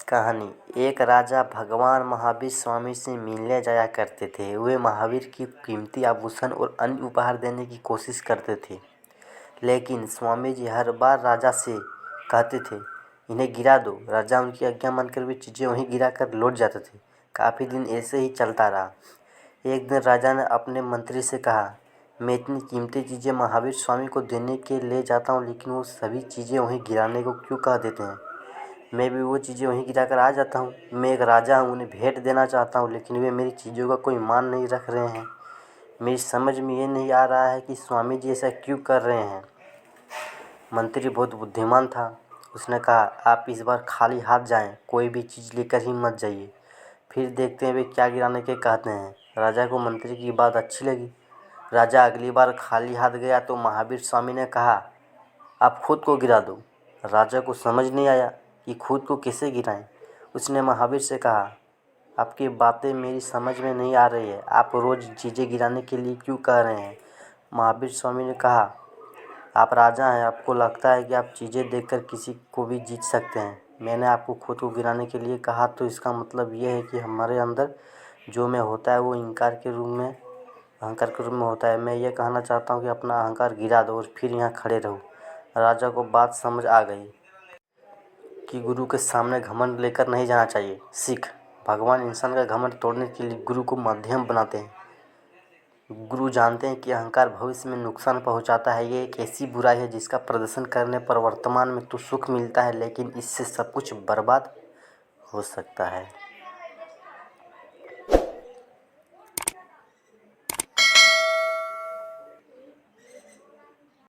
कहानी। एक राजा भगवान महावीर स्वामी से मिलने जाया करते थे। वे महावीर की कीमती आभूषण और अन्य उपहार देने की कोशिश करते थे, लेकिन स्वामी जी हर बार राजा से कहते थे, इन्हें गिरा दो। राजा उनकी आज्ञा मानकर वे चीज़ें वहीं गिरा कर लौट जाते थे। काफ़ी दिन ऐसे ही चलता रहा। एक दिन राजा ने अपने मंत्री से कहा, मैं इतनी कीमती चीज़ें महावीर स्वामी को देने के ले जाता हूँ, लेकिन वो सभी चीज़ें वहीं गिराने को क्यों कह देते हैं। मैं भी वो चीज़ें वहीं गिरा कर आ जाता हूँ। मैं एक राजा हूँ, उन्हें भेंट देना चाहता हूँ, लेकिन वे मेरी चीज़ों का कोई मान नहीं रख रहे हैं। मेरी समझ में ये नहीं आ रहा है कि स्वामी जी ऐसा क्यों कर रहे हैं। मंत्री बहुत बुद्धिमान था। उसने कहा, आप इस बार खाली हाथ जाएं, कोई भी चीज़ लेकर ही मत जाइए, फिर देखते हैं वे क्या गिराने के कहते हैं। राजा को मंत्री की बात अच्छी लगी। राजा अगली बार खाली हाथ गया तो महावीर स्वामी ने कहा, आप खुद को गिरा दो। राजा को समझ नहीं आया कि खुद को कैसे गिराएं। उसने महावीर से कहा, आपकी बातें मेरी समझ में नहीं आ रही है। आप रोज़ चीज़ें गिराने के लिए क्यों कह रहे हैं। महावीर स्वामी ने कहा, आप राजा हैं, आपको लगता है कि आप चीज़ें देखकर किसी को भी जीत सकते हैं। मैंने आपको खुद को गिराने के लिए कहा तो इसका मतलब ये है कि हमारे अंदर जो मैं होता है वो अहंकार के रूप में होता है। मैं ये कहना चाहता हूँ कि अपना अहंकार गिरा दो और फिर यहाँ खड़े रहो। राजा को बात समझ आ गई कि गुरु के सामने घमंड लेकर नहीं जाना चाहिए। सीख। भगवान इंसान का घमंड तोड़ने के लिए गुरु को माध्यम बनाते हैं। गुरु जानते हैं कि अहंकार भविष्य में नुकसान पहुंचाता है। ये एक ऐसी बुराई है जिसका प्रदर्शन करने पर वर्तमान में तो सुख मिलता है, लेकिन इससे सब कुछ बर्बाद हो सकता है।